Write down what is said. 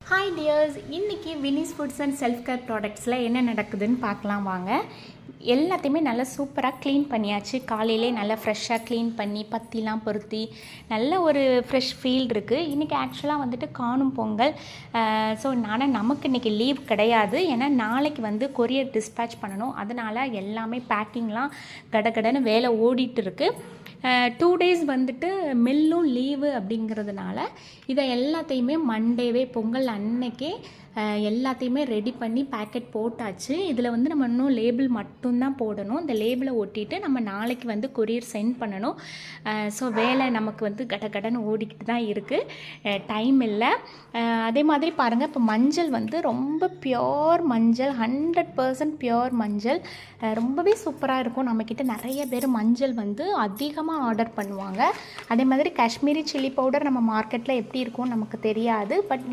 Hi dears, இன்றைக்கி Vinis foods and self care ப்ராடக்ட்ஸில் என்ன நடக்குதுன்னு பார்க்கலாம் வாங்க. எல்லாத்தையுமே நல்லா சூப்பராக க்ளீன் பண்ணியாச்சு. காலையிலே நல்லா ஃப்ரெஷ்ஷாக க்ளீன் பண்ணி பத்திலாம் பொருத்தி நல்ல ஒரு ஃப்ரெஷ் ஃபீல் இருக்குது. இன்றைக்கி ஆக்சுவலாக வந்துட்டு காணும் பொங்கல். ஸோ நமக்கு இன்றைக்கி லீவ் கிடையாது. ஏன்னா நாளைக்கு வந்து கொரியர் டிஸ்பேட்ச் பண்ணணும். அதனால் எல்லாமே பேக்கிங்லாம் கடகடன்னு வேலை ஓடிட்டு இருக்குது. 2 days வந்துட்டு மில்லும் லீவு அப்படிங்கிறதுனால இதை எல்லாத்தையுமே மண்டேவே பொங்கல் அன்னைக்கே எல்லாத்தையுமே ரெடி பண்ணி பேக்கெட் போட்டாச்சு. இதில் வந்து நம்ம இன்னும் லேபிள் மட்டும்தான் போடணும். இந்த லேபிளை ஒட்டிட்டு நம்ம நாளைக்கு வந்து கொரியர் சென்ட் பண்ணணும். ஸோ வேலை நமக்கு வந்து கடகடன்னு ஓடிக்கிட்டு தான் இருக்குது, டைம் இல்லை. அதே மாதிரி பாருங்கள், இப்போ மஞ்சள் வந்து ரொம்ப பியோர் மஞ்சள், 100% பியோர் மஞ்சள், ரொம்பவே சூப்பராக இருக்கும். நம்மக்கிட்ட நிறைய பேர் மஞ்சள் வந்து அதிகமாக ஆர்டர் பண்ணுவாங்க. அதே மாதிரி காஷ்மீரி சில்லி பவுடர் நம்ம மார்க்கெட்டில் எப்படி இருக்கும்னு நமக்கு தெரியாது. பட்